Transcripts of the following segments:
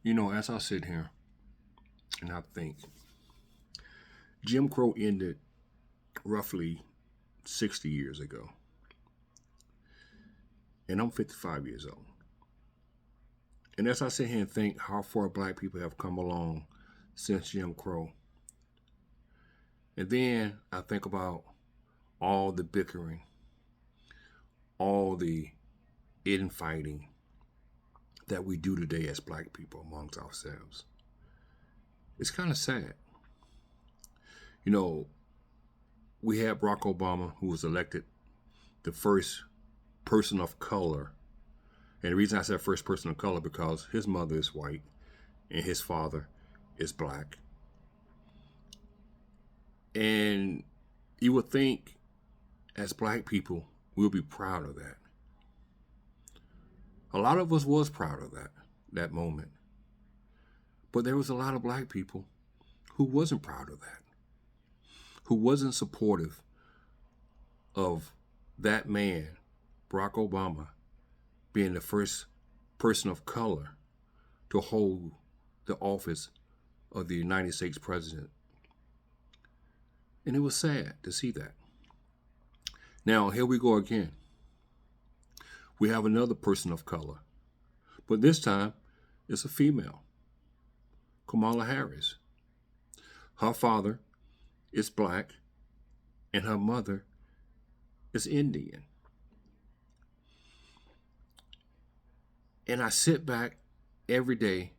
As I sit here and I think, Jim Crow ended roughly 60 years ago, and I'm 55 years old. And as I sit here and think how far black people have come along since Jim Crow, and then I think about all the bickering, all the infighting that we do today as black people amongst ourselves. It's kind of sad. You know, we had Barack Obama, who was elected the first person of color. And the reason I said first person of color because his mother is white and his father is black. And you would think as black people, we'll be proud of that. A lot of us was proud of that moment. But there was a lot of black people who wasn't proud of that, who wasn't supportive of that man, Barack Obama, being the first person of color to hold the office of the United States president. And it was sad to see that. Now, here we go again. We have another person of color, but this time it's a female, Kamala Harris. Her father is black and her mother is Indian. And I sit back every day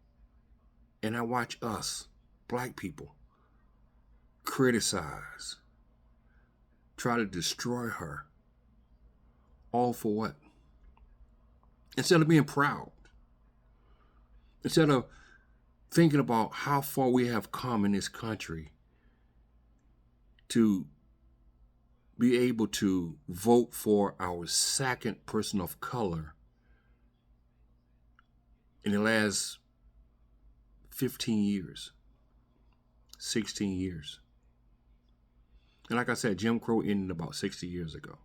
and I watch us, black people, criticize, try to destroy her. All for what? Instead of being proud, instead of thinking about how far we have come in this country to be able to vote for our second person of color in the last 15 years, 16 years. And like I said, Jim Crow ended about 60 years ago.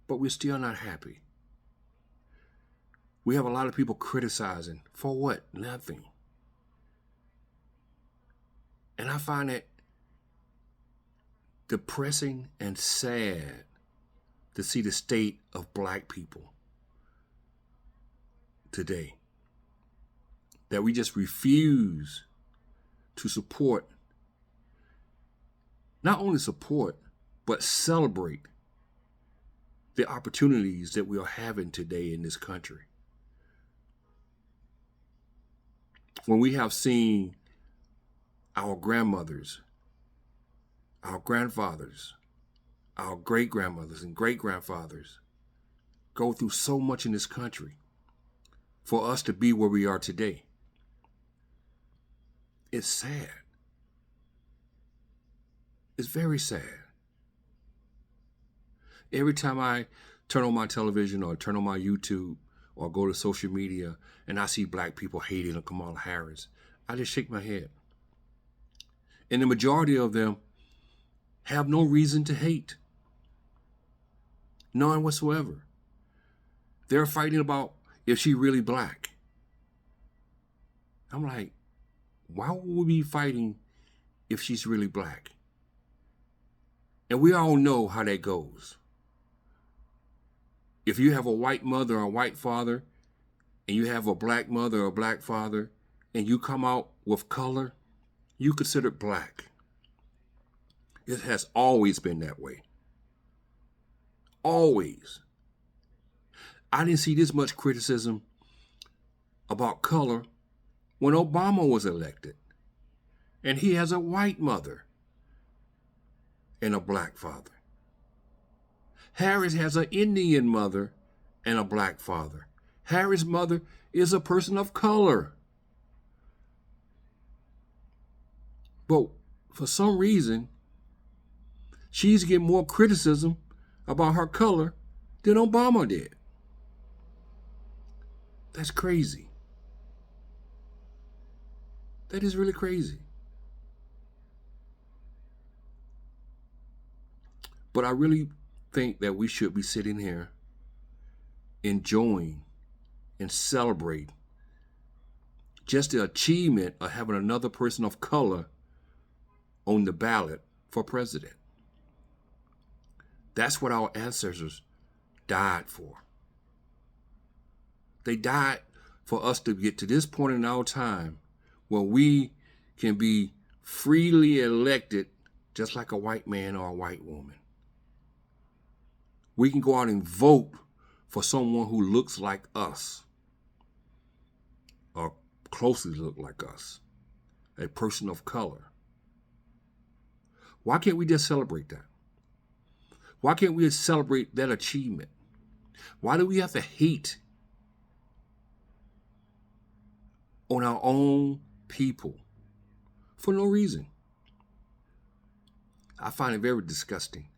But we're still not happy. We have a lot of people criticizing. For what? Nothing. And I find it depressing and sad to see the state of black people today. That we just refuse to support, not only support, but celebrate the opportunities that we are having today in this country. When we have seen our grandmothers, our grandfathers, our great-grandmothers and great-grandfathers go through so much in this country for us to be where we are today. It's sad. It's very sad. Every time I turn on my television or turn on my YouTube or go to social media and I see black people hating on Kamala Harris, I just shake my head. And the majority of them have no reason to hate. None whatsoever. They're fighting about if she's really black. I'm like, why would we be fighting if she's really black? And we all know how that goes. If you have a white mother or a white father, and you have a black mother or a black father, and you come out with color, you consider black. It has always been that way. Always. I didn't see this much criticism about color when Obama was elected. And he has a white mother and a black father. Harris has an Indian mother and a black father. Harris' mother is a person of color. But for some reason, she's getting more criticism about her color than Obama did. That's crazy. That is really crazy. But I really think that we should be sitting here enjoying and celebrating just the achievement of having another person of color on the ballot for president. That's what our ancestors died for. They died for us to get to this point in our time where we can be freely elected just like a white man or a white woman. We can go out and vote for someone who looks like us or closely look like us, a person of color. Why can't we just celebrate that? Why can't we just celebrate that achievement? Why do we have to hate on our own people for no reason? I find it very disgusting.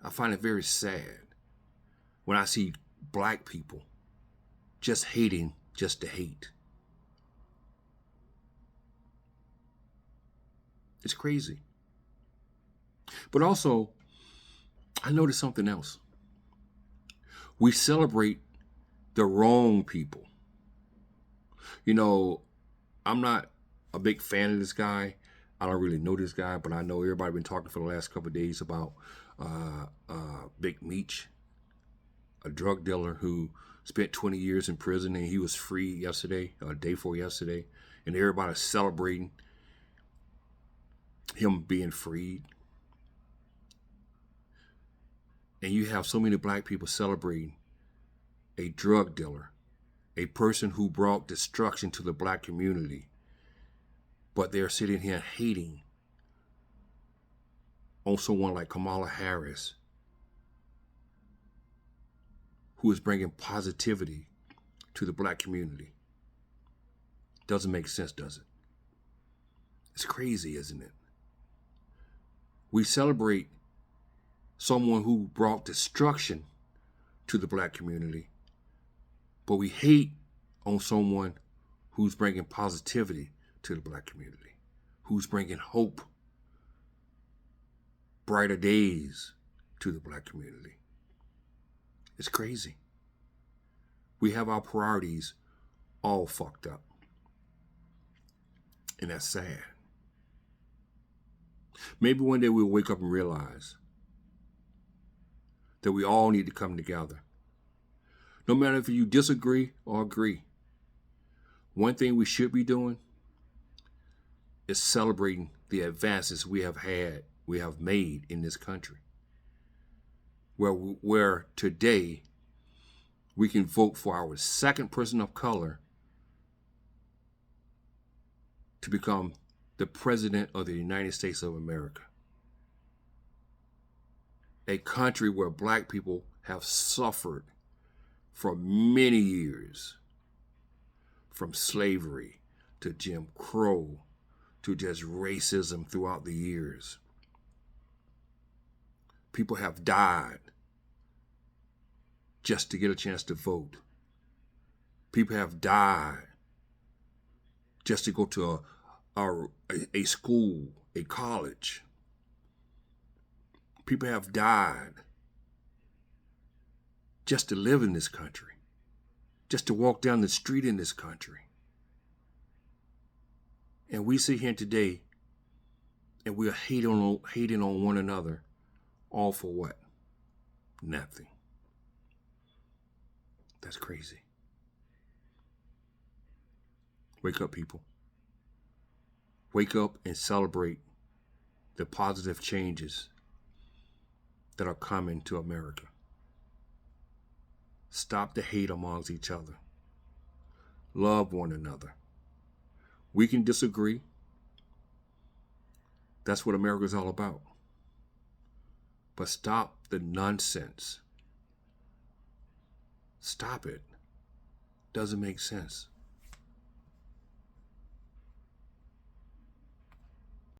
I find it very sad when I see black people just hating just to hate. It's crazy. But also, I noticed something else. We celebrate the wrong people. You know, I'm not a big fan of this guy. I don't really know this guy, but I know everybody been talking for the last couple of days about Big Meech, a drug dealer who spent 20 years in prison, and he was free yesterday, day before yesterday, and everybody's celebrating him being freed. And you have so many black people celebrating a drug dealer, a person who brought destruction to the black community, but they're sitting here hating on someone like Kamala Harris, who is bringing positivity to the black community. Doesn't make sense, does it? It's crazy, isn't it? We celebrate someone who brought destruction to the black community, but we hate on someone who's bringing positivity to the black community, who's bringing hope, brighter days to the black community. It's crazy. We have our priorities all fucked up. And that's sad. Maybe one day we'll wake up and realize that we all need to come together. No matter if you disagree or agree, one thing we should be doing is celebrating the advances we have made in this country. Where today we can vote for our second person of color to become the President of the United States of America. A country where black people have suffered for many years, from slavery to Jim Crow to just racism throughout the years. People have died just to get a chance to vote. People have died just to go to a school, a college. People have died just to live in this country, just to walk down the street in this country. And we sit here today and we are hating on one another, all for what? Nothing. That's crazy. Wake up, people. Wake up and celebrate the positive changes that are coming to America. Stop the hate amongst each other. Love one another. We can disagree. That's what America is all about. But stop the nonsense. Stop it. Doesn't make sense.